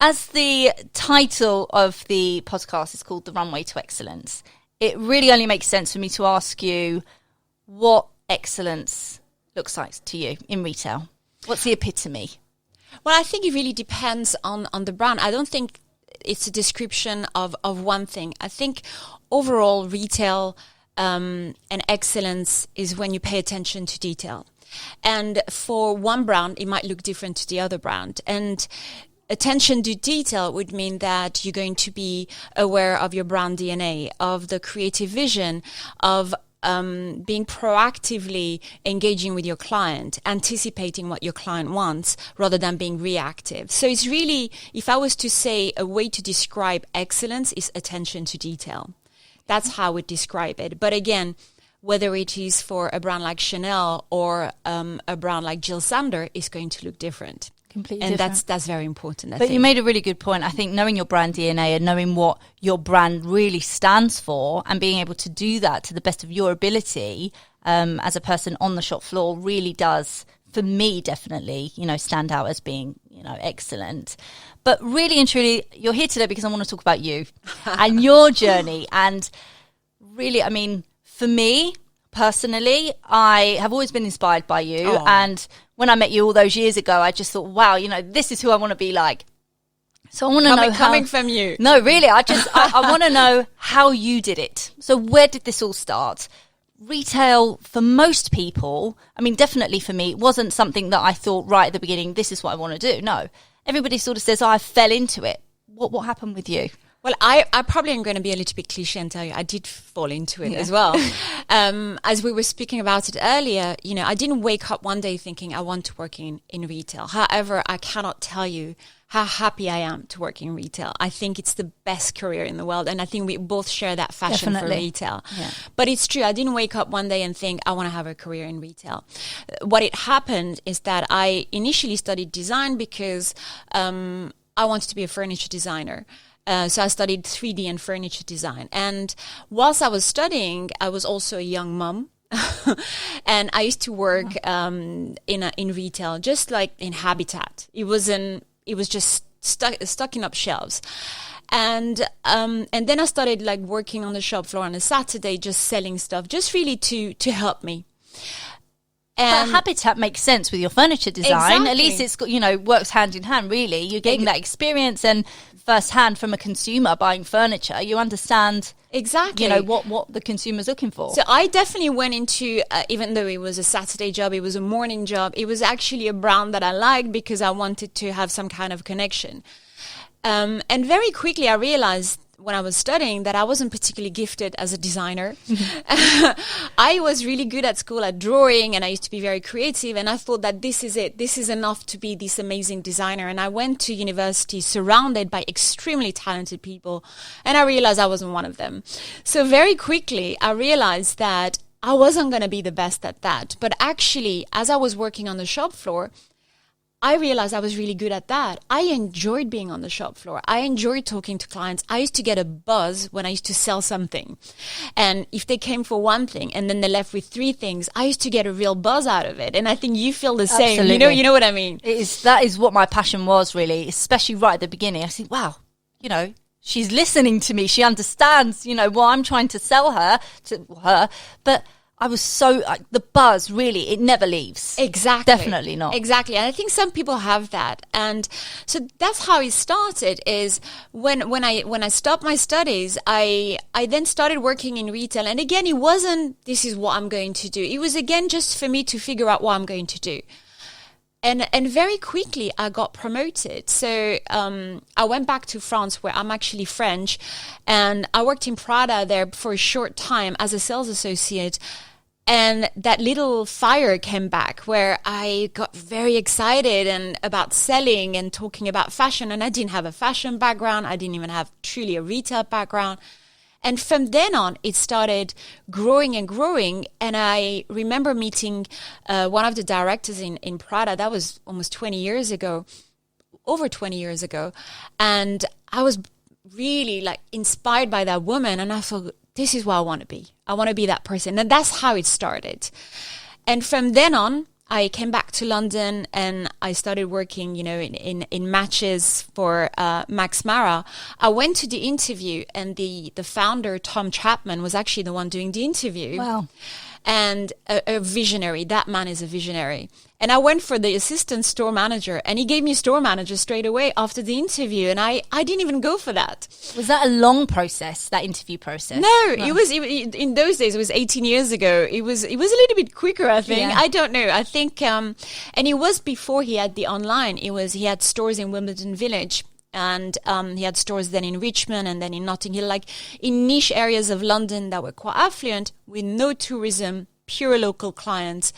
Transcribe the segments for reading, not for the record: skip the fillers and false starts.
As the title of the podcast is called The Runway to Excellence, it really only makes sense for me to ask you what excellence looks like to you in retail. What's the epitome? Well, I think it really depends on the brand. I don't think it's a description of one thing. I think overall retail and excellence is when you pay attention to detail. And for one brand, it might look different to the other brand. And attention to detail would mean that you're going to be aware of your brand DNA, of the creative vision, of being proactively engaging with your client, anticipating what your client wants rather than being reactive. So it's really, if I was to say a way to describe excellence is attention to detail. That's how I would describe it. But again, whether it is for a brand like Chanel or a brand like Jill Sander, is going to look different. Completely and different. that's very important. But you made a really good point. I think knowing your brand DNA and knowing what your brand really stands for and being able to do that to the best of your ability as a person on the shop floor really does, for me, definitely, stand out as being, excellent. But really and truly, you're here today because I want to talk about you and your journey. And really, I mean, for me, personally, I have always been inspired by you. Oh. And when I met you all those years ago, I just thought, wow, this is who I want to be like. So I want to know coming from you. No, really, I want to know how you did it. So where did this all start? Retail, for most people, I mean, definitely for me, it wasn't something that I thought right at the beginning, this is what I want to do. No, everybody sort of says, I fell into it. What happened with you? Well, I probably am going to be a little bit cliche and tell you I did fall into it as well. As we were speaking about it earlier, I didn't wake up one day thinking I want to work in retail. However, I cannot tell you how happy I am to work in retail. I think it's the best career in the world. And I think we both share that passion for retail. Yeah. But it's true. I didn't wake up one day and think I want to have a career in retail. What it happened is that I initially studied design because I wanted to be a furniture designer. So I studied 3D and furniture design. And whilst I was studying, I was also a young mom. And I used to work in retail, just like in Habitat. It was just stocking up shelves. And then I started like working on the shop floor on a Saturday, just selling stuff, just really to help me. But Habitat makes sense with your furniture design. Exactly. At least it's got, works hand in hand, really. You're getting that experience and firsthand from a consumer buying furniture. You understand exactly what the consumer's looking for. So I definitely went into, even though it was a Saturday job, it was a morning job, it was actually a brand that I liked because I wanted to have some kind of connection. And very quickly I realized when I was studying that I wasn't particularly gifted as a designer. I was really good at school at drawing and I used to be very creative, and I thought that this is it. This is enough to be this amazing designer. And I went to university surrounded by extremely talented people, and I realized I wasn't one of them. So very quickly I realized that I wasn't going to be the best at that. But actually, as I was working on the shop floor, I realized I was really good at that. I enjoyed being on the shop floor. I enjoyed talking to clients. I used to get a buzz when I used to sell something. And if they came for one thing and then they left with 3 things, I used to get a real buzz out of it. And I think you feel the same. Absolutely. You know what I mean? That is what my passion was, really, especially right at the beginning. I think, wow, she's listening to me. She understands, what I'm trying to sell her to her. But I was so, the buzz, really, it never leaves. Exactly. Definitely not. Exactly. And I think some people have that. And so that's how it started, is when I stopped my studies, I then started working in retail. And again, it wasn't, this is what I'm going to do. It was, again, just for me to figure out what I'm going to do. And very quickly I got promoted. So I went back to France, where I'm actually French, and I worked in Prada there for a short time as a sales associate. And that little fire came back where I got very excited and about selling and talking about fashion. And I didn't have a fashion background. I didn't even have truly a retail background. And from then on, it started growing and growing. And I remember meeting one of the directors in Prada. That was almost 20 years ago, over 20 years ago. And I was really like inspired by that woman. And I thought, this is what I want to be. I want to be that person. And that's how it started. And from then on, I came back to London and I started working, in matches for Max Mara. I went to the interview and the founder, Tom Chapman, was actually the one doing the interview. Wow. And a visionary. That man is a visionary. And I went for the assistant store manager and he gave me store manager straight away after the interview. And I didn't even go for that. Was that a long process, that interview process? No, it was in those days, it was 18 years ago. It was a little bit quicker, I think. Yeah. I don't know. I think, and it was before he had the online. He had stores in Wimbledon Village. And he had stores then in Richmond and then in Notting Hill, like in niche areas of London that were quite affluent with no tourism, pure local clients.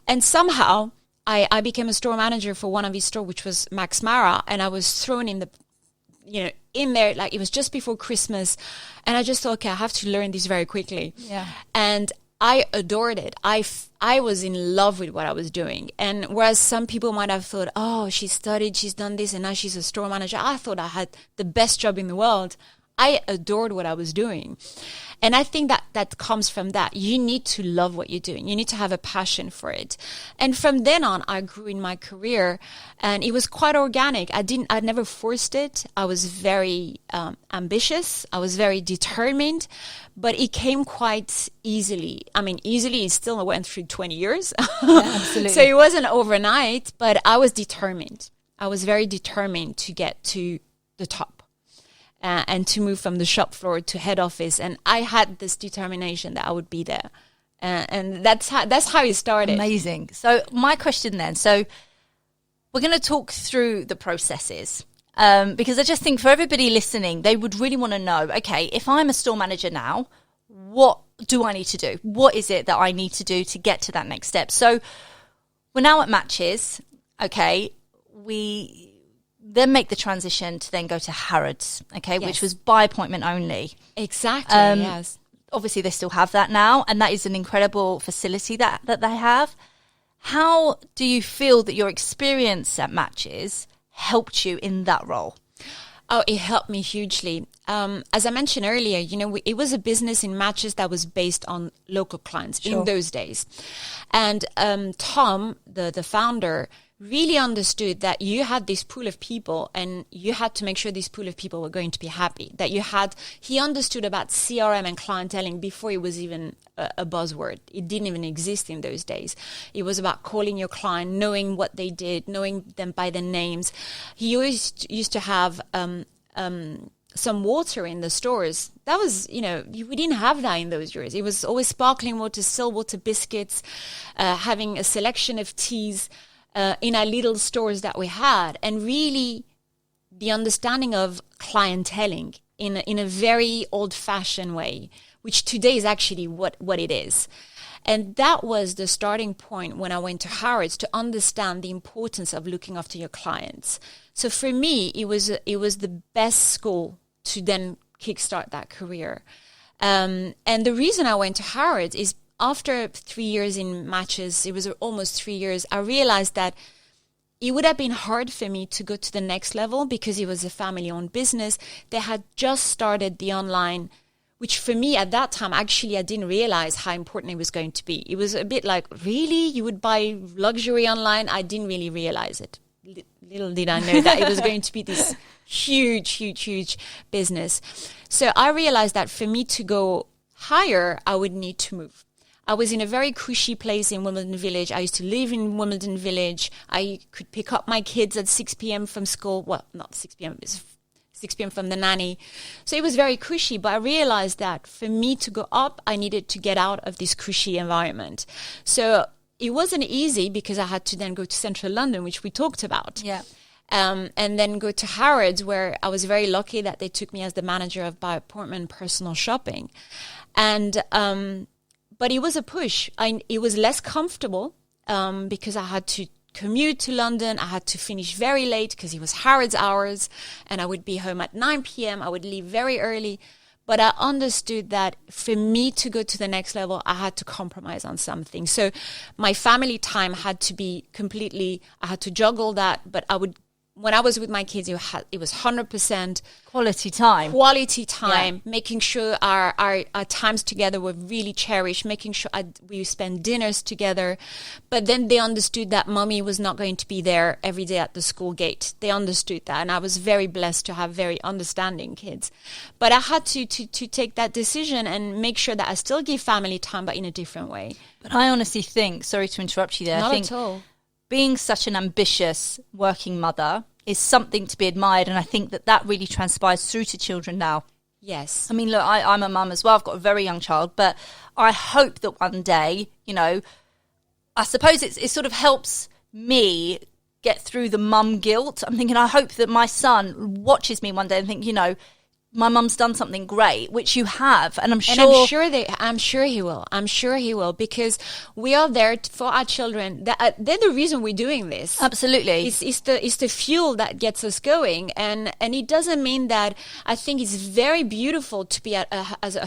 And somehow I became a store manager for one of his stores, which was Max Mara. And I was thrown in in there, like it was just before Christmas. And I just thought, okay, I have to learn this very quickly. Yeah. And I adored it. I was in love with what I was doing. And whereas some people might have thought, oh, she studied, she's done this, and now she's a store manager. I thought I had the best job in the world. I adored what I was doing. And I think that comes from that. You need to love what you're doing. You need to have a passion for it. And from then on, I grew in my career and it was quite organic. I never forced it. I was very ambitious. I was very determined, but it came quite easily. I mean, easily, it still went through 20 years. Yeah, absolutely. So it wasn't overnight, but I was determined. I was very determined to get to the top. And to move from the shop floor to head office. And I had this determination that I would be there. And that's how it started. Amazing. So my question then, so we're going to talk through the processes because I just think for everybody listening, they would really want to know, okay, if I'm a store manager now, what do I need to do? What is it that I need to do to get to that next step? So we're now at Matches. Okay, we then make the transition to then go to Harrods, okay, Yes. which was by appointment only. Exactly, yes. Obviously, they still have that now, and that is an incredible facility that they have. How do you feel that your experience at Matches helped you in that role? Oh, it helped me hugely. As I mentioned earlier, it was a business in Matches that was based on local clients in those days. And Tom, the founder, really understood that you had this pool of people and you had to make sure this pool of people were going to be happy. He understood about CRM and clienteling before it was even a buzzword. It didn't even exist in those days. It was about calling your client, knowing what they did, knowing them by their names. He always used to have some water in the stores. That was, we didn't have that in those years. It was always sparkling water, still water biscuits, having a selection of teas, in our little stores that we had, and really the understanding of clienteling in a very old-fashioned way, which today is actually what it is. And that was the starting point when I went to Harrods to understand the importance of looking after your clients. So for me, it was the best school to then kickstart that career. And the reason I went to Harrods is after 3 years in Matches, it was almost 3 years, I realized that it would have been hard for me to go to the next level because it was a family-owned business. They had just started the online, which for me at that time, actually, I didn't realize how important it was going to be. It was a bit like, really? You would buy luxury online? I didn't really realize it. Little did I know that it was going to be this huge business. So I realized that for me to go higher, I would need to move. I was in a very cushy place in Wimbledon Village. I used to live in Wimbledon Village. I could pick up my kids at 6 p.m. from school. Well, not 6 p.m. It's 6 p.m. from the nanny. So it was very cushy. But I realized that for me to go up, I needed to get out of this cushy environment. So it wasn't easy because I had to then go to central London, which we talked about. Yeah. And then go to Harrods, where I was very lucky that they took me as the manager of by appointment personal shopping. And but it was a push. It was less comfortable because I had to commute to London. I had to finish very late because it was Harrods hours, and I would be home at 9 p.m. I would leave very early. But I understood that for me to go to the next level, I had to compromise on something. So my family time had to be completely, I had to juggle that, but I would when I was with my kids, it was 100% quality time, making sure our times together were really cherished, making sure we spend dinners together. But then they understood that mommy was not going to be there every day at the school gate. They understood that. And I was very blessed to have very understanding kids. But I had to take that decision and make sure that I still give family time, but in a different way. But I honestly think, sorry to interrupt you there. Not I think at all. Being such an ambitious working mother is something to be admired. And I think that really transpires through to children now. Yes. I mean, look, I'm a mum as well. I've got a very young child, but I hope that one day, I suppose it sort of helps me get through the mum guilt. I'm thinking, I hope that my son watches me one day and think, my mum's done something great, which you have, and I'm sure he will. I'm sure he will, because we are there for our children. They're the reason we're doing this. Absolutely, it's the fuel that gets us going, and it doesn't mean that. I think it's very beautiful to be as a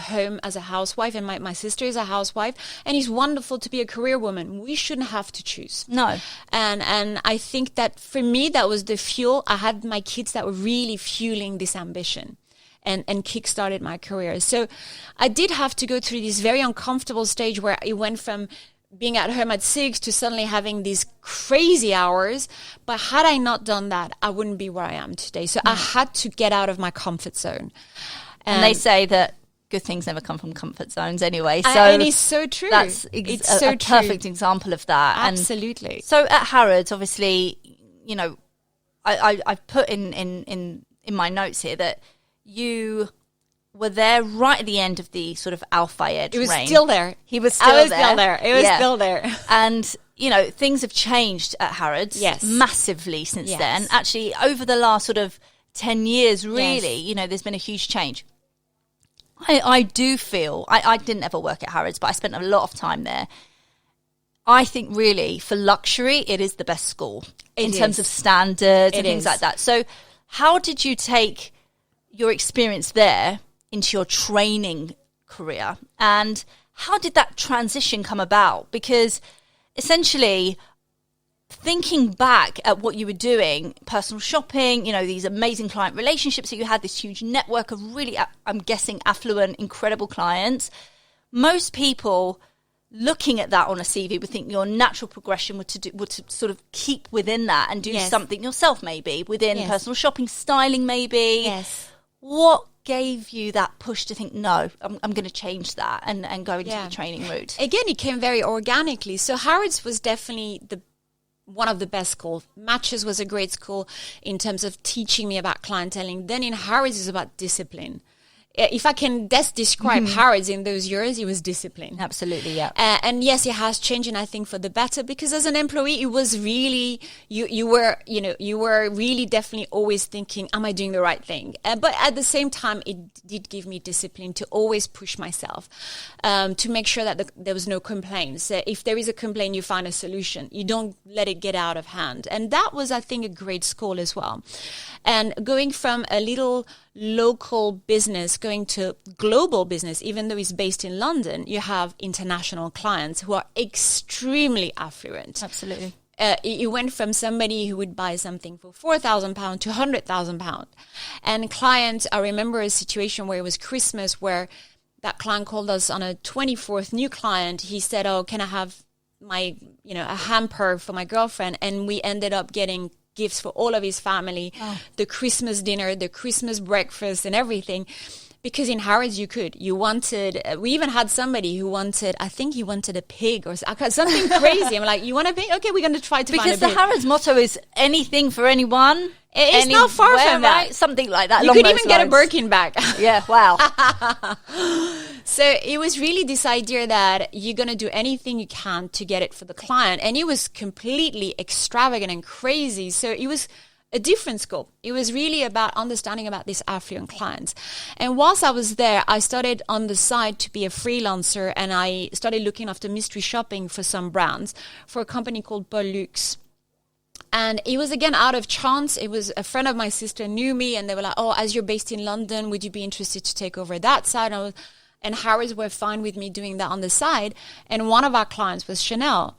housewife, and my sister is a housewife, and it's wonderful to be a career woman. We shouldn't have to choose. No, and I think that for me that was the fuel. I had my kids that were really fueling this ambition. And kick-started my career. So I did have to go through this very uncomfortable stage where it went from being at home at 6 to suddenly having these crazy hours. But had I not done that, I wouldn't be where I am today. So I had to get out of my comfort zone. And they say that good things never come from comfort zones anyway. So and it's so true. That's a perfect example of that. Absolutely. And so at Harrods, obviously, I've put in my notes here that you were there right at the end of the sort of Al Fayed reign. It was still there. He was still there. It was still there. And, things have changed at Harrods massively since then. Actually, over the last sort of 10 years, really, there's been a huge change. I do feel, I didn't ever work at Harrods, but I spent a lot of time there. I think really for luxury, it is the best school in terms of standards and things like that. So how did you take your experience there into your training career, and how did that transition come about? Because essentially, thinking back at what you were doing, personal shopping, these amazing client relationships that you had, this huge network of really, I'm guessing, affluent, incredible clients, most people looking at that on a CV would think your natural progression would to sort of keep within that and do something yourself, maybe within personal shopping, styling, maybe. Yes. What gave you that push to think, no, I'm going to change that and go into the training route? Again, it came very organically. So Harrods was definitely one of the best schools. Matches was a great school in terms of teaching me about clienteling. Then in Harrods is about discipline. If I can describe Harrods in those years, it was discipline. Absolutely, yeah. And yes, it has changed, and I think for the better, because as an employee, it was really, you were really definitely always thinking, am I doing the right thing? But at the same time, it did give me discipline to always push myself, to make sure that there was no complaints. If there is a complaint, you find a solution. You don't let it get out of hand. And that was, I think, a great school as well. And going from a little local business going to global business, even though it's based in London, you have international clients who are extremely affluent. Absolutely. It went from somebody who would buy something for £4,000 to £100,000. And clients, I remember a situation where it was Christmas, where that client called us on a 24th new client. He said, oh, can I have my, a hamper for my girlfriend? And we ended up getting gifts for all of his family, the Christmas dinner, the Christmas breakfast and everything. Because in Harrods we even had somebody who wanted, I think he wanted a pig or something crazy. I'm like, you want a pig? Okay, we're going to try to find a pig. Because the Harrods motto is anything for anyone. It's not far from that. Right? Something like that. You could even get a Birkin bag. Yeah, wow. So it was really this idea that you're going to do anything you can to get it for the client. And it was completely extravagant and crazy. So it was a different scope. It was really about understanding about these affluent clients. And whilst I was there, I started on the side to be a freelancer, and I started looking after mystery shopping for some brands for a company called Paul Luxe. And it was, again, out of chance. It was a friend of my sister knew me, and they were like, oh, as you're based in London, would you be interested to take over that side? and Harrods were fine with me doing that on the side. And one of our clients was Chanel.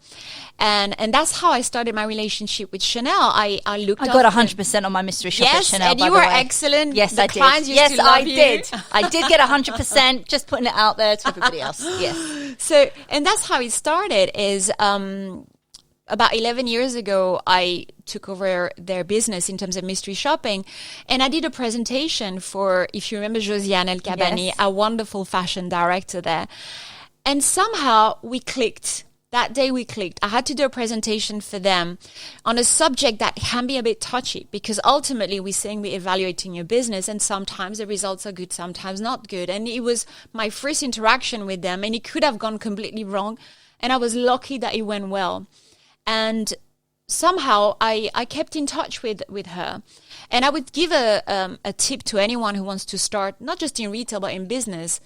And that's how I started my relationship with Chanel. I got 100% on my mystery shop at Chanel. And you were excellent. Yes, I did. Yes, I did. I did get 100%. Just putting it out there to everybody else. Yes. So, and that's how it started. Is about 11 years ago, I took over their business in terms of mystery shopping. And I did a presentation for, if you remember, Josiane El Kabani, Yes. a wonderful fashion director there. And somehow we clicked. That day we clicked. I had to do a presentation for them on a subject that can be a bit touchy, because ultimately we're saying we're evaluating your business, and sometimes the results are good, sometimes not good. And it was my first interaction with them, and it could have gone completely wrong. And I was lucky that it went well. And somehow I kept in touch with her. And I would give a tip to anyone who wants to start, not just in retail, but in business.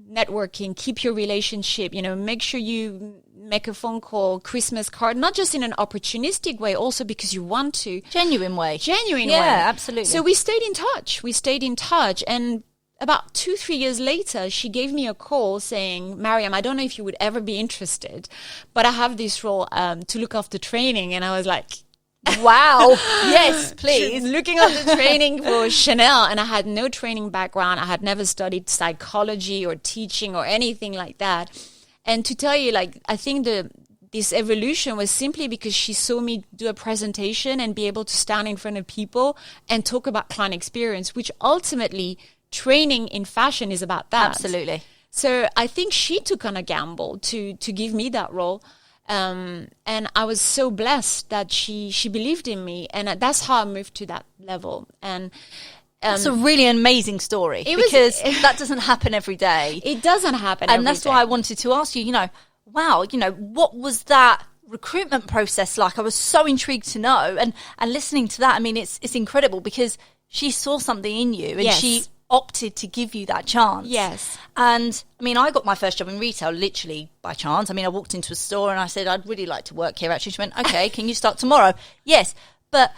Networking, keep your relationship, make sure you make a phone call, Christmas card, not just in an opportunistic way, also because you want to. Genuine way. Yeah, absolutely. So we stayed in touch. And about 2-3 years later, she gave me a call saying, Maryam, I don't know if you would ever be interested, but I have this role to look after training. And I was like, wow. Yes, please. Looking at the training for Chanel, and I had no training background. I had never studied psychology or teaching or anything like that. And to tell you, I think this evolution was simply because she saw me do a presentation and be able to stand in front of people and talk about client experience, which ultimately training in fashion is about that. Absolutely. So I think she took on a gamble to give me that role. And I was so blessed that she believed in me, and that's how I moved to that level. And it's a really amazing story, because that doesn't happen every day. It doesn't happen every day. And that's why I wanted to ask you, wow, what was that recruitment process like? I was so intrigued to know. And listening to that, I mean, it's incredible, because she saw something in you, and she opted to give you that chance. Yes. And I mean, I got my first job in retail literally by chance. I mean, I walked into a store and I said, I'd really like to work here. Actually, she went, okay, can you start tomorrow? Yes. But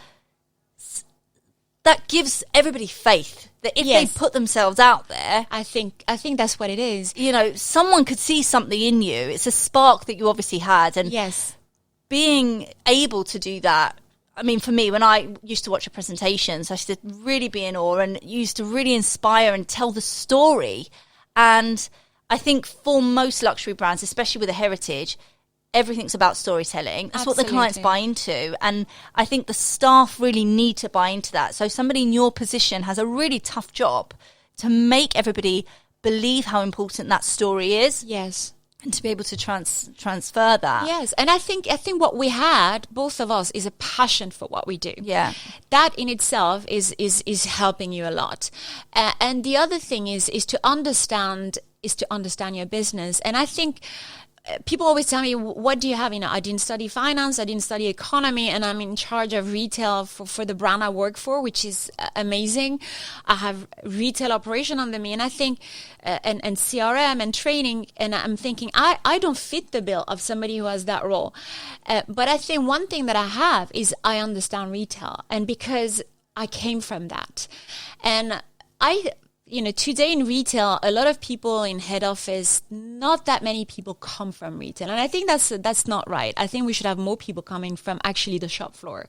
that gives everybody faith that if they put themselves out there, I think that's what it is. Someone could see something in you. It's a spark that you obviously had. And being able to do that, I mean, for me, when I used to watch her presentations, I used to really be in awe and used to really inspire and tell the story. And I think for most luxury brands, especially with a heritage, everything's about storytelling. That's what the clients buy into. And I think the staff really need to buy into that. So somebody in your position has a really tough job to make everybody believe how important that story is. Yes. And to be able to transfer that. Yes. And I think what we had, both of us, is a passion for what we do. Yeah. That in itself is helping you a lot. And the other thing is to understand your business. And I think people always tell me, what do you have? I didn't study finance, I didn't study economy, and I'm in charge of retail for the brand I work for, which is amazing. I have retail operation under me, and I think, and CRM and training, and I'm thinking, I don't fit the bill of somebody who has that role. But I think one thing that I have is I understand retail, and because I came from that. And today in retail, a lot of people in head office, not that many people come from retail. And I think that's not right. I think we should have more people coming from actually the shop floor.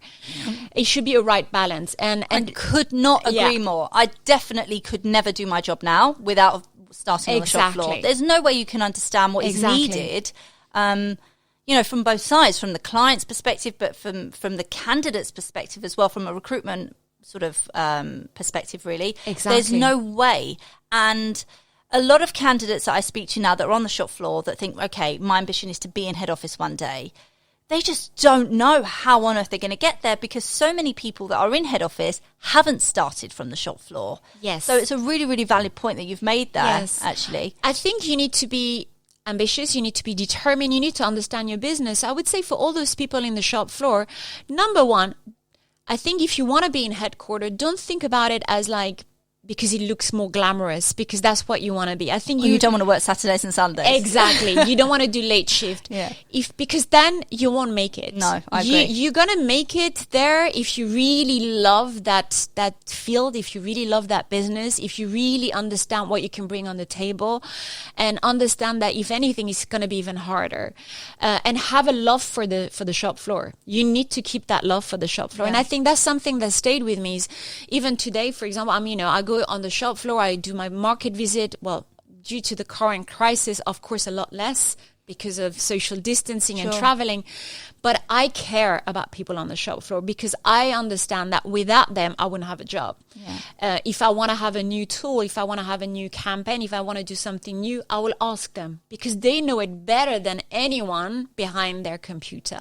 It should be a right balance. And I could not agree more. I definitely could never do my job now without starting on the shop floor. There's no way you can understand what is needed. From both sides, from the client's perspective, but from the candidate's perspective as well, from a recruitment sort of perspective, really. Exactly. There's no way. And a lot of candidates that I speak to now that are on the shop floor that think, okay, my ambition is to be in head office one day, they just don't know how on earth they're going to get there, because so many people that are in head office haven't started from the shop floor. Yes. So it's a really, really valid point that you've made there, actually. I think you need to be ambitious, you need to be determined, you need to understand your business. I would say for all those people in the shop floor, number one, I think if you want to be in headquarters, don't think about it as like because it looks more glamorous, because that's what you want to be. I think you don't want to work Saturdays and Sundays. Exactly. You don't want to do late shift. Yeah. Because then you won't make it. No, I agree. You're going to make it there if you really love that field, if you really love that business, if you really understand what you can bring on the table, and understand that if anything, it's going to be even harder, and have a love for the shop floor. You need to keep that love for the shop floor. Yeah. And I think that's something that stayed with me. Is even today, for example, I go on the shop floor, I do my market visit. Well, due to the current crisis, of course, a lot less because of social distancing and traveling. But I care about people on the shop floor, because I understand that without them, I wouldn't have a job. Yeah. If I want to have a new tool, if I want to have a new campaign, if I want to do something new, I will ask them, because they know it better than anyone behind their computer.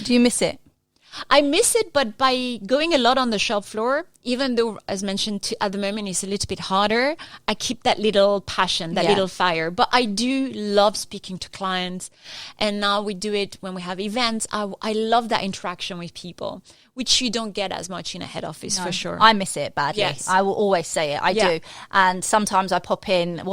Do you miss it? I miss it, but by going a lot on the shop floor, even though, as mentioned, at the moment it's a little bit harder, I keep that little passion, that little fire. But I do love speaking to clients. And now we do it when we have events. I love that interaction with people, which you don't get as much in a head office, for sure. I miss it badly. Yes. I will always say it. I do. And sometimes I pop in a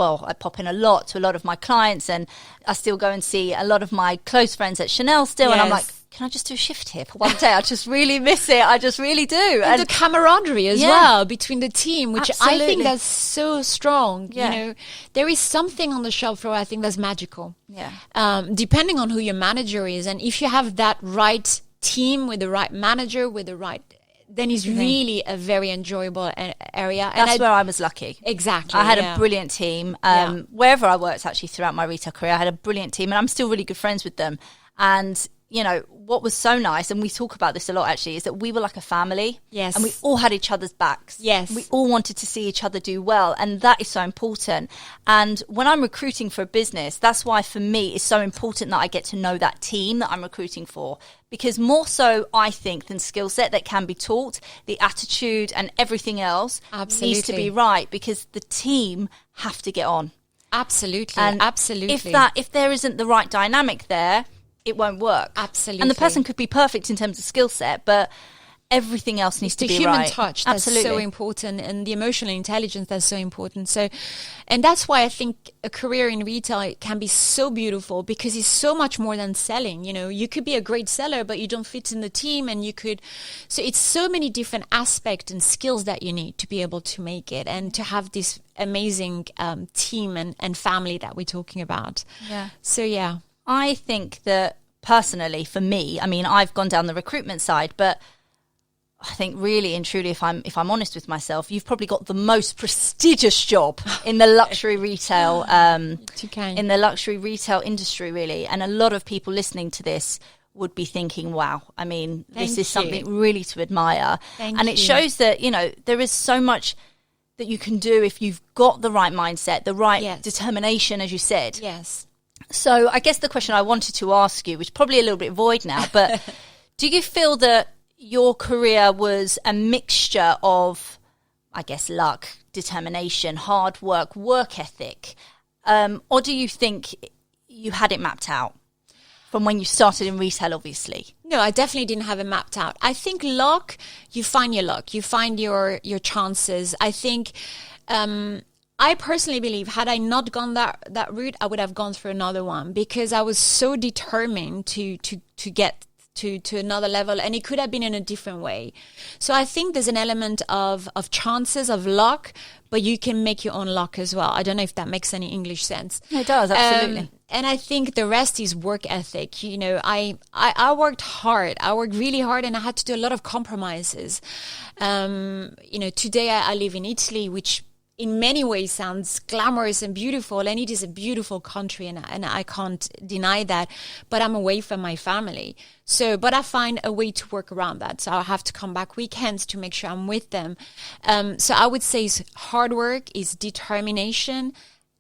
lot to a lot of my clients, and I still go and see a lot of my close friends at Chanel still. And I'm like, can I just do a shift here for one day? I just really miss it. I just really do. And the camaraderie as well between the team, which Absolutely. I think that's so strong. Yeah. There is something on the shop floor I think that's magical. Yeah. Depending on who your manager is, and if you have that right team with the right manager, then it's really a very enjoyable area. That's where I was lucky. Exactly. I had a brilliant team. Wherever I worked, actually, throughout my retail career, I had a brilliant team, and I'm still really good friends with them. And what was so nice, and we talk about this a lot actually, is that we were like a family. Yes. And we all had each other's backs. Yes. We all wanted to see each other do well. And that is so important. And when I'm recruiting for a business, that's why for me it's so important that I get to know that team that I'm recruiting for. Because more so, I think, than skill set that can be taught, the attitude and everything else needs to be right, because the team have to get on. Absolutely. And absolutely. If there isn't the right dynamic there, it won't work. Absolutely. And the person could be perfect in terms of skill set, but everything else needs to be right. The human touch, that's so important, and the emotional intelligence, that's so important. So, and that's why I think a career in retail can be so beautiful, because it's so much more than selling. You could be a great seller, but you don't fit in the team, and so it's so many different aspects and skills that you need to be able to make it, and to have this amazing team and family that we're talking about. Yeah. So, yeah. I think that personally, for me, I've gone down the recruitment side, but I think really and truly, if I'm honest with myself, you've probably got the most prestigious job in the luxury retail, in the luxury retail industry, really. And a lot of people listening to this would be thinking, wow, this is something really to admire. And it shows that, there is so much that you can do if you've got the right mindset, the right determination, as you said. Yes. So I guess the question I wanted to ask you, which is probably a little bit void now, but do you feel that your career was a mixture of, I guess, luck, determination, hard work ethic? Or do you think you had it mapped out from when you started in retail, obviously? No, I definitely didn't have it mapped out. I think luck, you find your luck, you find your chances. I think... I personally believe, had I not gone that route, I would have gone through another one, because I was so determined to get to another level, and it could have been in a different way. So I think there's an element of chances, of luck, but you can make your own luck as well. I don't know if that makes any English sense. It does, absolutely. And I think the rest is work ethic. I worked hard. I worked really hard, and I had to do a lot of compromises. Today I live in Italy, which in many ways sounds glamorous and beautiful, and it is a beautiful country, and I can't deny that, but I'm away from my family. But I find a way to work around that. So I have to come back weekends to make sure I'm with them. So I would say hard work, is determination,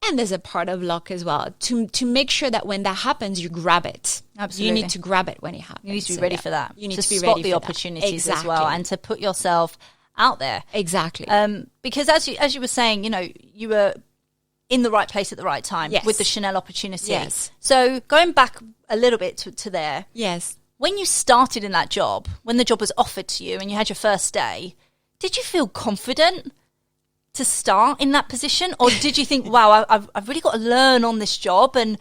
and there's a part of luck as well, to make sure that when that happens, you grab it. Absolutely. You need to grab it when it happens. You need to be ready for that. You need to to be spot ready the for opportunities that. as well, and to put yourself out there. Exactly. Because as you were saying, you were in the right place at the right time with the Chanel opportunity. Yes. So going back a little bit to there. Yes. When you started in that job, when the job was offered to you and you had your first day, did you feel confident? to start in that position, or did you think, wow, I've really got to learn on this job and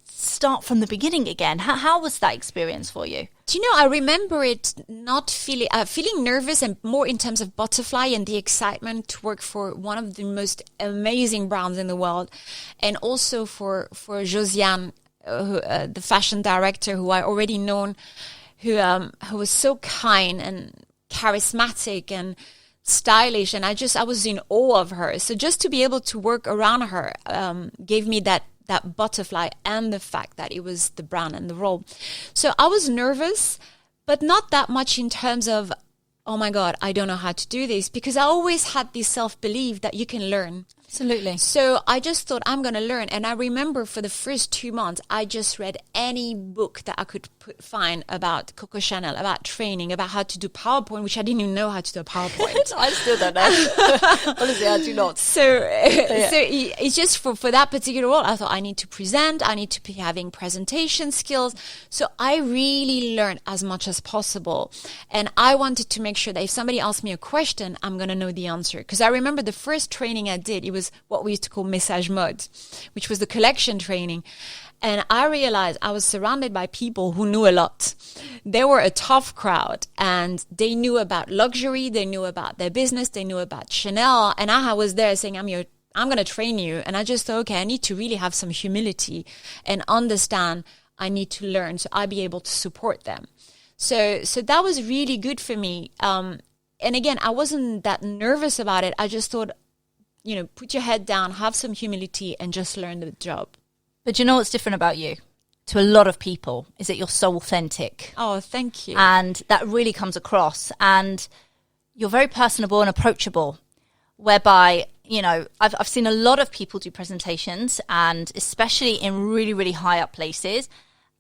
start from the beginning again? How was that experience for you? Do you know, I remember it not feeling nervous, and more in terms of butterfly and the excitement to work for one of the most amazing brands in the world, and also for Josiane, the fashion director, who I already known, who was so kind and charismatic and stylish, and I was in awe of her. So just to be able to work around her gave me that butterfly, and the fact that it was the brand and the role. So I was nervous, but not that much in terms of, oh my God, I don't know how to do this, because I always had this self-belief that you can learn. Absolutely. So I just thought, I'm going to learn. And I remember for the first 2 months, I just read any book that I could find about Coco Chanel, about training, about how to do PowerPoint, which I didn't even know how to do a PowerPoint. I still don't know. Honestly, I do not. So it's just for that particular role, I thought I need to present, I need to be having presentation skills. So I really learned as much as possible. And I wanted to make sure that if somebody asked me a question, I'm going to know the answer. Because I remember the first training I did, it was what we used to call message mode, which was the collection training. And I realized I was surrounded by people who knew a lot. They were a tough crowd, and they knew about luxury, they knew about their business, they knew about Chanel. And I was there saying, I'm going to train you. And I just thought, okay, I need to really have some humility and understand I need to learn, so I'll be able to support them. So that was really good for me. And again, I wasn't that nervous about it. I just thought, put your head down, have some humility, and just learn the job. But you know what's different about you to a lot of people is that you're so authentic. Oh, thank you. And that really comes across. And you're very personable and approachable, whereby, I've seen a lot of people do presentations, and especially in really, really high up places,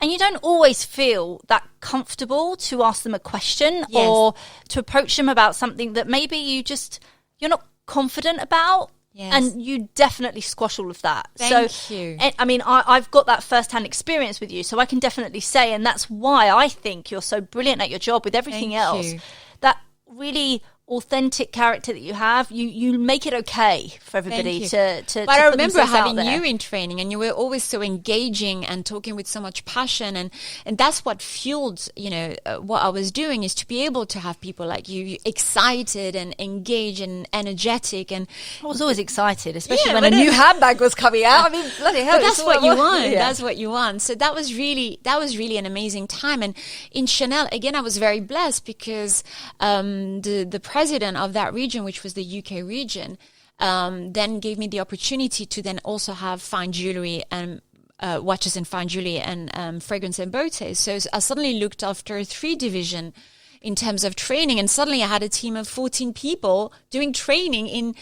and you don't always feel that comfortable to ask them a question or to approach them about something that maybe you're not confident about. Yes. And you definitely squash all of that. Thank you. I mean, I've got that first-hand experience with you, so I can definitely say, and that's why I think you're so brilliant at your job with everything else. That really authentic character that you have, you make it okay for everybody to But I remember themselves having you in training, and you were always so engaging and talking with so much passion, and that's what fueled what I was doing, is to be able to have people like you excited and engaged and energetic. And I was always excited, especially when a new handbag was coming out. I mean, bloody hell, but that's what you want. Yeah. That's what you want. So that was really an amazing time. And in Chanel, again, I was very blessed, because the president of that region, which was the UK region, then gave me the opportunity to then also have fine jewelry and watches and fine jewelry and fragrance and beauty. So I suddenly looked after 3 division in terms of training, and suddenly I had a team of 14 people doing training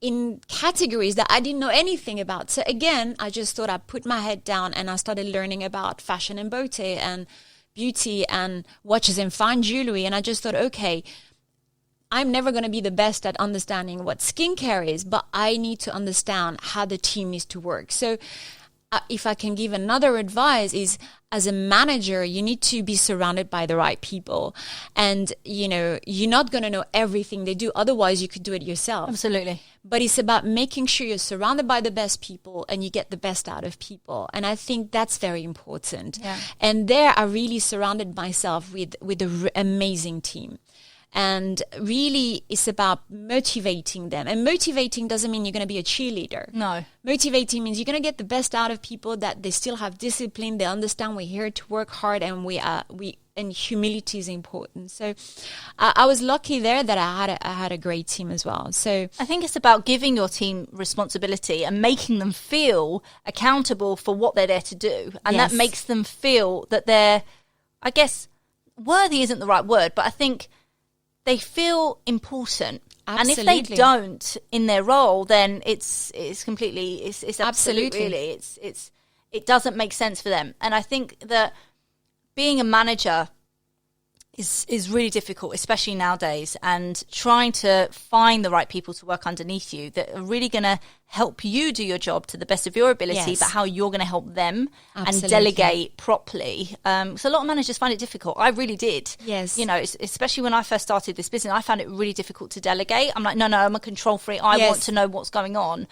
in categories that I didn't know anything about. So again, I just thought I'd put my head down, and I started learning about fashion and beauty and beauty and watches and fine jewelry. And I just thought, okay, I'm never going to be the best at understanding what skincare is, but I need to understand how the team needs to work. So if I can give another advice is, as a manager, you need to be surrounded by the right people. And, you're not going to know everything they do. Otherwise, you could do it yourself. Absolutely. But it's about making sure you're surrounded by the best people and you get the best out of people. And I think that's very important. Yeah. And there I really surrounded myself with an amazing team. And really, it's about motivating them. And motivating doesn't mean you're going to be a cheerleader. No. Motivating means you're going to get the best out of people, that they still have discipline. They understand we're here to work hard, and and humility is important. So I was lucky there that I had a great team as well. So I think it's about giving your team responsibility and making them feel accountable for what they're there to do. And that makes them feel that they're, I guess, worthy isn't the right word, but I think they feel important. Absolutely. And if they don't in their role, then it's completely, it's absolutely, really, it doesn't make sense for them. And I think that being a manager is really difficult, especially nowadays, and trying to find the right people to work underneath you that are really going to help you do your job to the best of your ability, but how you're going to help them and delegate properly. So a lot of managers find it difficult. I really did. Yes. You know, especially when I first started this business, I found it really difficult to delegate. I'm like, no, I'm a control freak. I want to know what's going on.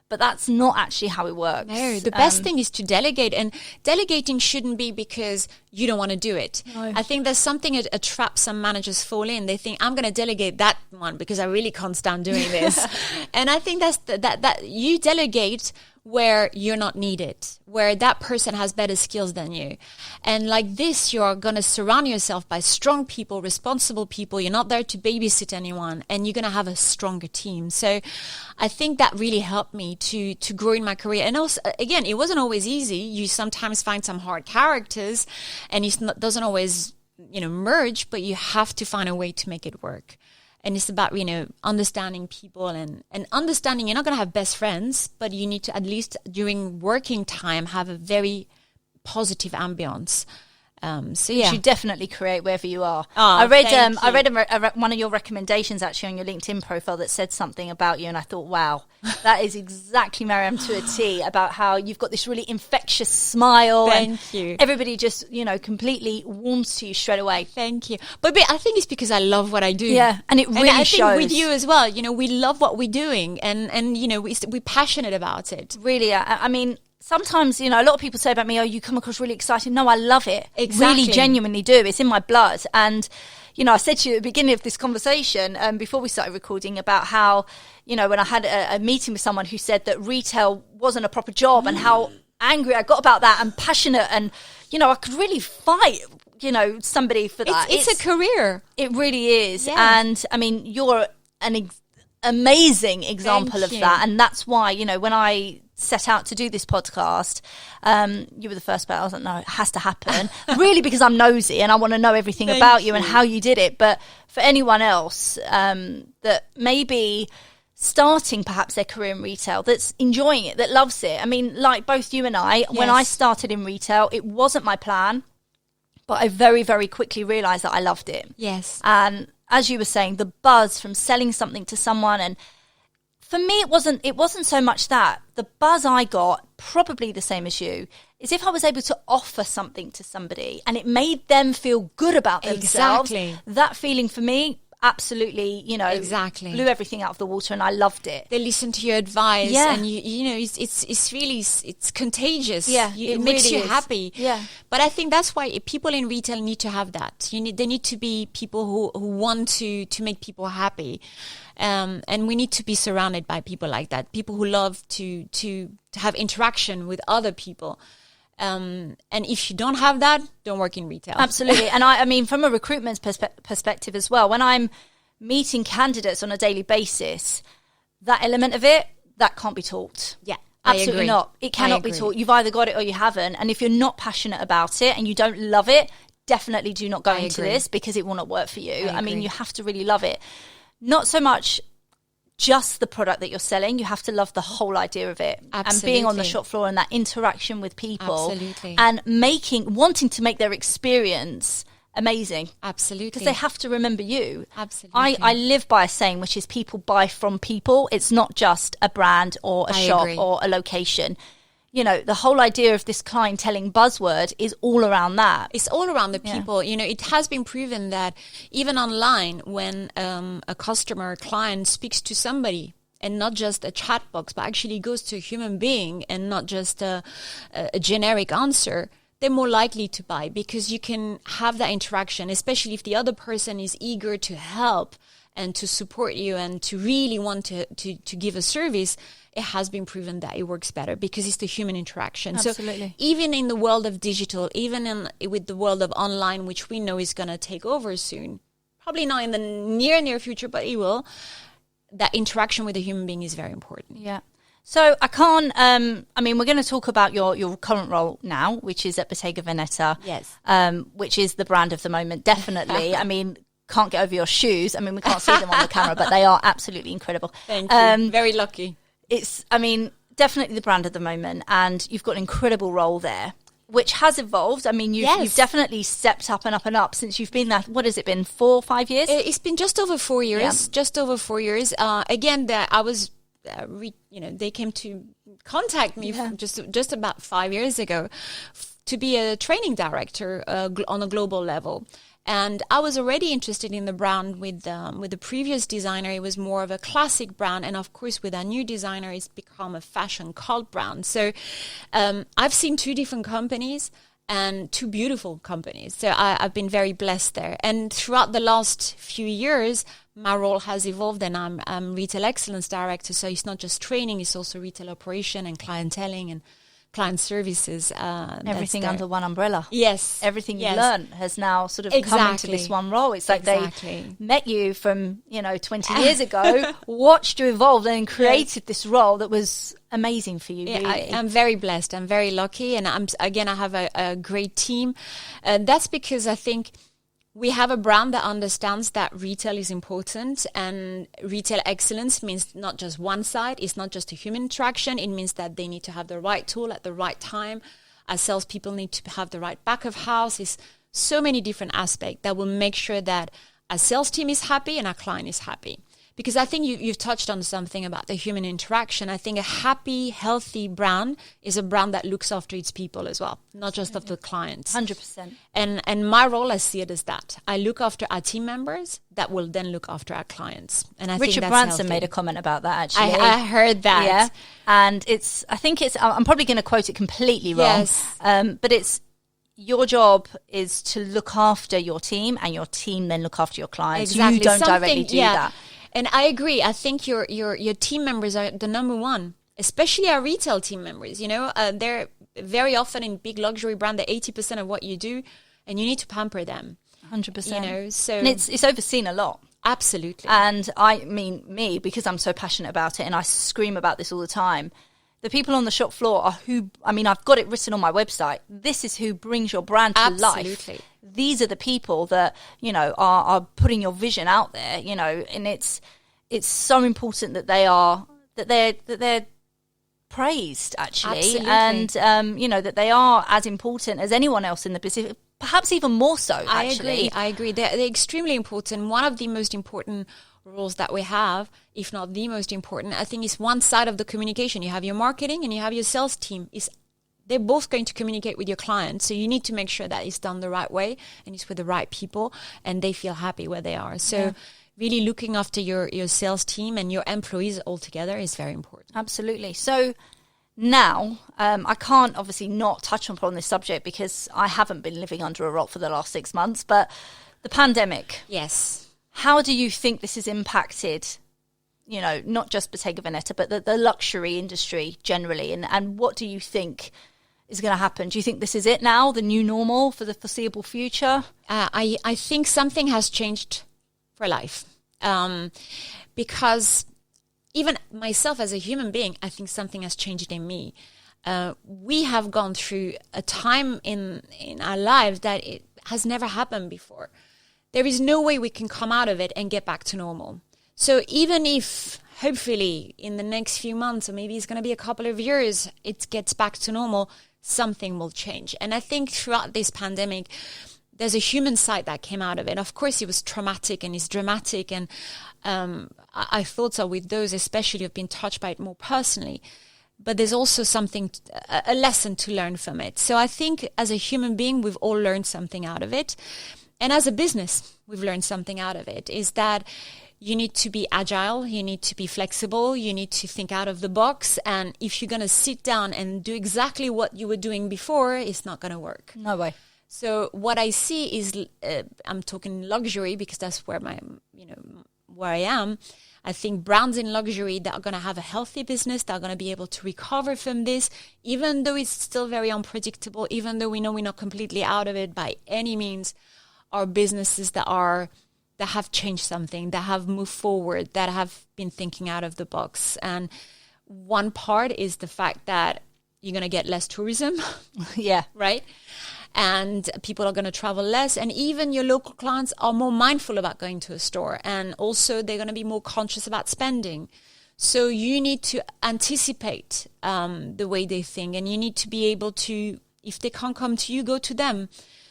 But that's not actually how it works. No, the best thing is to delegate. And delegating shouldn't be because you don't want to do it. No. I think there's something, a trap some managers fall in. They think, I'm going to delegate that one because I really can't stand doing this. And I think that's that you delegate where you're not needed, where that person has better skills than you. And like this, you're going to surround yourself by strong people, responsible people. You're not there to babysit anyone, and you're going to have a stronger team. So I think that really helped me to grow in my career. And also, again, it wasn't always easy. You sometimes find some hard characters, and it doesn't always, merge, but you have to find a way to make it work. And it's about, understanding people and understanding you're not going to have best friends, but you need to, at least during working time, have a very positive ambience. You should definitely create wherever you are. Oh, I read one of your recommendations actually on your LinkedIn profile that said something about you, and I thought, wow, that is exactly Maryam to a T, about how you've got this really infectious smile. Thank you. Everybody just, completely warms to you straight away. Thank you. But I think it's because I love what I do. Yeah, and it really shows. I think with you as well, we love what we're doing, and we're passionate about it. Really, I mean, sometimes, a lot of people say about me, oh, you come across really exciting. No, I love it. Exactly. Really genuinely do. It's in my blood. And, I said to you at the beginning of this conversation, before we started recording, about how, when I had a meeting with someone who said that retail wasn't a proper job and how angry I got about that and passionate, and, I could really fight, somebody for that. It's a career. It really is. Yeah. And, I mean, you're an amazing example of that. And that's why, when I set out to do this podcast, you were the first person. I was like, no, it has to happen. Really, because I'm nosy and I want to know everything about you and how you did it. But for anyone else that maybe starting perhaps their career in retail, that's enjoying it, that loves it. I mean, like both you and I, when I started in retail, it wasn't my plan, but I very, very quickly realised that I loved it. Yes. And as you were saying, the buzz from selling something to someone, and for me, it wasn't so much that. The buzz I got, probably the same as you, is if I was able to offer something to somebody and it made them feel good about themselves. Exactly. That feeling for me, absolutely, exactly, blew everything out of the water, and I loved it. They listen to your advice, and it's really contagious. Yeah, it makes really you happy. Yeah, but I think that's why people in retail need to have that. They need to be people who want to make people happy, and we need to be surrounded by people like that. People who love to have interaction with other people. And if you don't have that, don't work in retail. Absolutely. And I mean, from a recruitment perspective as well, when I'm meeting candidates on a daily basis, that element of it, that can't be taught. Yeah, absolutely not. It cannot be taught. You've either got it or you haven't. And if you're not passionate about it and you don't love it, definitely do not go into this, because it will not work for you. I mean, you have to really love it. Not so much just the product that you're selling, you have to love the whole idea of it. Absolutely. And being on the shop floor and that interaction with people. Absolutely. And wanting to make their experience amazing. Absolutely. Because they have to remember you. Absolutely. I live by a saying, which is people buy from people. It's not just a brand or a shop or a location. The whole idea of this clienteling buzzword is all around that. It's all around the people. It has been proven that even online, when a customer or client speaks to somebody, and not just a chat box, but actually goes to a human being and not just a generic answer, they're more likely to buy, because you can have that interaction, especially if the other person is eager to help and to support you and to really want to give a service. It has been proven that it works better because it's the human interaction. Absolutely. So even in the world of digital, even with the world of online, which we know is going to take over soon, probably not in the near future, but it will, that interaction with a human being is very important. Yeah. So I can't, we're going to talk about your current role now, which is at Bottega Veneta. Yes. Which is the brand of the moment, definitely. I mean, can't get over your shoes. I mean, we can't see them on the camera, but they are absolutely incredible. Thank you. Very lucky. It's, definitely the brand at the moment, and you've got an incredible role there. which has evolved. I mean, you've definitely stepped up and up and up since you've been there. What has it been, 4 or 5 years? It's been just over 4 years. Just over 4 years. Again, I was, they came to contact me just about 5 years ago to be a training director on a global level. And I was already interested in the brand with the previous designer. It was more of a classic brand. And of course, with our new designer, it's become a fashion cult brand. So I've seen 2 different companies and 2 beautiful companies. So I've been very blessed there. And throughout the last few years, my role has evolved, and I'm retail excellence director. So it's not just training, it's also retail operation and clienteling and client services. Everything under one umbrella. Yes. Everything you learn has now sort of come into this one role. It's like they met you from, 20 years ago, watched you evolve and created this role that was amazing for you. Really. I'm very blessed. I'm very lucky. And I have a great team. That's because I think we have a brand that understands that retail is important, and retail excellence means not just one side. It's not just a human interaction. It means that they need to have the right tool at the right time. Our salespeople need to have the right back of house. It's so many different aspects that will make sure that our sales team is happy and our client is happy. Because I think you've touched on something about the human interaction. I think a happy, healthy brand is a brand that looks after its people as well, not just of the clients. 100%. And my role, I see it as that. I look after our team members that will then look after our clients. And I Richard think that's Branson healthy. made a comment about that, actually. I heard that. Yeah. And I'm probably going to quote it completely wrong. Yes. But it's, your job is to look after your team, and your team then look after your clients. Exactly. You don't directly do that. And I agree. I think your team members are the number one, especially our retail team members. They're very often in big luxury brand. They're 80% of what you do, and you need to pamper them. 100%. So and it's overseen a lot. Absolutely. And I mean, me, because I'm so passionate about it, and I scream about this all the time. The people on the shop floor are I've got it written on my website. This is who brings your brand to life. These are the people that, are putting your vision out there, and it's so important that they're praised, actually. Absolutely. And, that they are as important as anyone else in the business, perhaps even more so, actually. I agree. They're extremely important. One of the most important roles that we have, if not the most important, I think is one side of the communication. You have your marketing and you have your sales team. They're both going to communicate with your clients. So you need to make sure that it's done the right way and it's with the right people and they feel happy where they are. So really looking after your sales team and your employees all together is very important. Absolutely. So now, I can't obviously not touch upon this subject because I haven't been living under a rock for the last 6 months, but the pandemic. Yes. How do you think this has impacted, not just Bottega Veneta, but the luxury industry generally? And what do you think is going to happen? Do you think this is it now, the new normal for the foreseeable future? I think something has changed for life. Because even myself as a human being, I think something has changed in me. We have gone through a time in our lives that it has never happened before. There is no way we can come out of it and get back to normal. So even if hopefully in the next few months, or maybe it's going to be a couple of years, it gets back to normal, something will change. And I think throughout this pandemic, there's a human side that came out of it. Of course, it was traumatic and it's dramatic. And I thought so with those, especially who've been touched by it more personally. But there's also a lesson to learn from it. So I think as a human being, we've all learned something out of it. And as a business, we've learned something out of it, is that you need to be agile, you need to be flexible, you need to think out of the box. And if you're going to sit down and do exactly what you were doing before, it's not going to work. No way. So what I see is, I'm talking luxury because that's where where I am. I think brands in luxury that are going to have a healthy business, that are going to be able to recover from this, even though it's still very unpredictable, even though we know we're not completely out of it by any means, are businesses that have changed something, that have moved forward, that have been thinking out of the box. And one part is the fact that you're going to get less tourism. Yeah. Right? And people are going to travel less. And even your local clients are more mindful about going to a store. And also they're going to be more conscious about spending. So you need to anticipate the way they think. And you need to be able to If they can't come to you, go to them.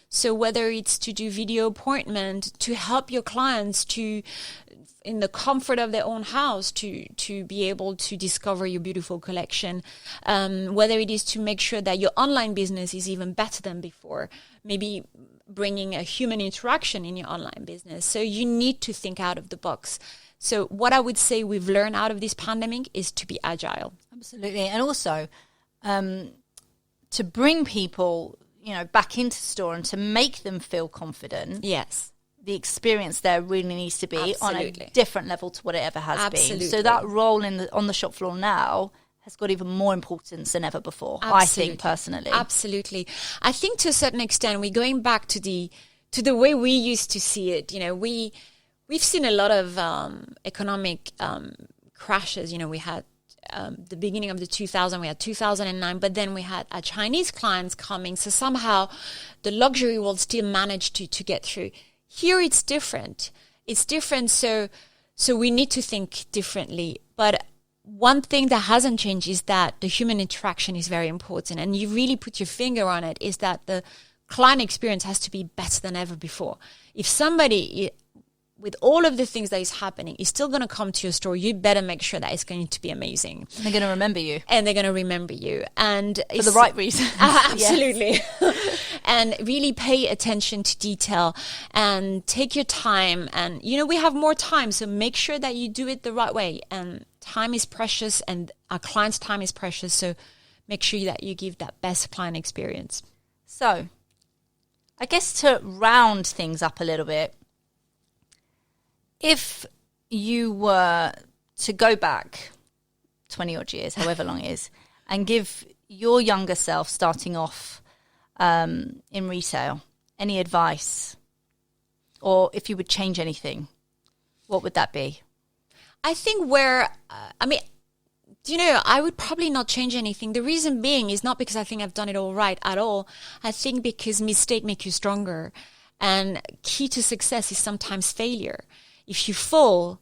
So whether it's to do video appointment, to help your clients to, in the comfort of their own house, to be able to discover your beautiful collection, whether it is to make sure that your online business is even better than before, maybe bringing a human interaction in your online business. So you need to think out of the box. So what I would say we've learned out of this pandemic is to be agile. Absolutely. And also to bring people, back into store and to make them feel confident. Yes. The experience there really needs to be on a different level to what it ever has been. So that role on the shop floor now has got even more importance than ever before, I think, personally. Absolutely. I think to a certain extent, we're going back to the way we used to see it. We've seen a lot of economic crashes. We had the beginning of the 2000s, we had 2009, but then we had our Chinese clients coming. So somehow the luxury world still managed to get through. Here it's different. So we need to think differently. But one thing that hasn't changed is that the human interaction is very important. And you really put your finger on it, is that the client experience has to be better than ever before. If somebody, with all of the things that is happening, is still going to come to your store, you better make sure that it's going to be amazing. And they're going to remember you. And for the right reason. Absolutely. And really pay attention to detail and take your time. And, we have more time, so make sure that you do it the right way. And time is precious, and our clients' time is precious. So make sure that you give that best client experience. So I guess to round things up a little bit, if you were to go back 20 odd years, however long it is, and give your younger self starting off in retail any advice, or if you would change anything, what would that be? I think I would probably not change anything. The reason being is not because I think I've done it all right at all. I think because mistakes make you stronger. And key to success is sometimes failure. If you fall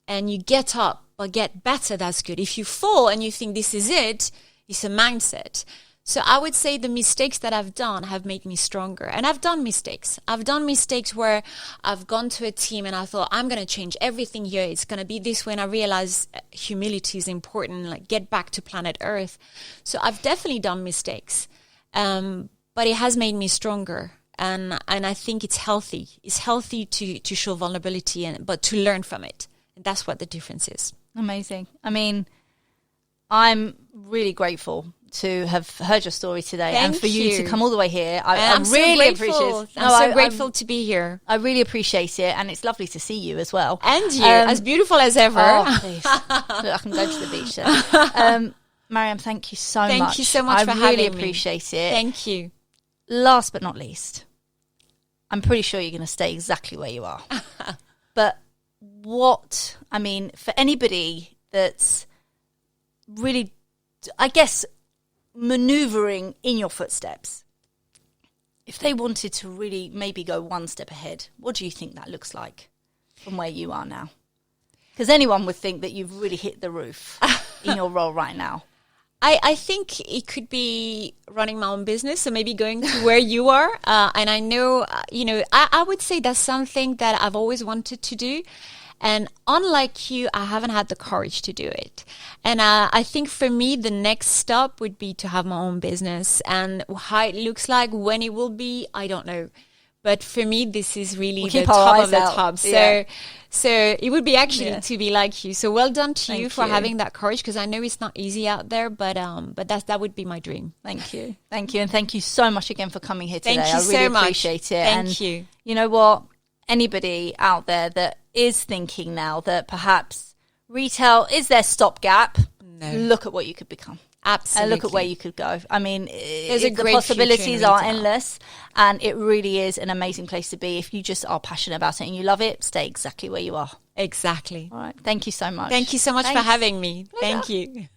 and you get up or get better, that's good. If you fall and you think this is it, it's a mindset. So I would say the mistakes that I've done have made me stronger. And I've done mistakes. I've done mistakes where I've gone to a team and I thought, I'm going to change everything here. It's going to be this way. And I realized humility is important, like get back to planet Earth. So I've definitely done mistakes. But it has made me stronger. And I think it's healthy. It's healthy to show vulnerability, but to learn from it. And that's what the difference is. Amazing. I mean, I'm really grateful to have heard your story today. Thank and for you to come all the way here. I'm really so grateful. appreciate it. I'm so grateful to be here. I really appreciate it. And it's lovely to see you as well. And you, as beautiful as ever. Oh, please. Look, I can go to the beach then. Maryam, thank you so much. Thank you so much for having me. I really appreciate it. Thank you. Last but not least, I'm pretty sure you're going to stay exactly where you are. But for anybody that's really, I guess, maneuvering in your footsteps, if they wanted to really maybe go one step ahead, what do you think that looks like from where you are now? Because anyone would think that you've really hit the roof in your role right now. I think it could be running my own business, so maybe going to where you are. And I know, I would say that's something that I've always wanted to do. And unlike you, I haven't had the courage to do it. And I think for me, the next step would be to have my own business. And how it looks like, when it will be, I don't know. But for me, this is really the top of the top. So it would be actually to be like you. So well done to you for having that courage, because I know it's not easy out there, but that would be my dream. Thank you. And thank you so much again for coming here today. Thank you I really so much. appreciate it. Thank you. You know what? Anybody out there that is thinking now that perhaps retail is their stopgap, look at what you could become. Absolutely. And look at where you could go. I mean, the possibilities are endless, and it really is an amazing place to be. If you just are passionate about it and you love it, stay exactly where you are. Exactly. All right. Thank you so much. Thank you so much for having me. Pleasure. Thank you.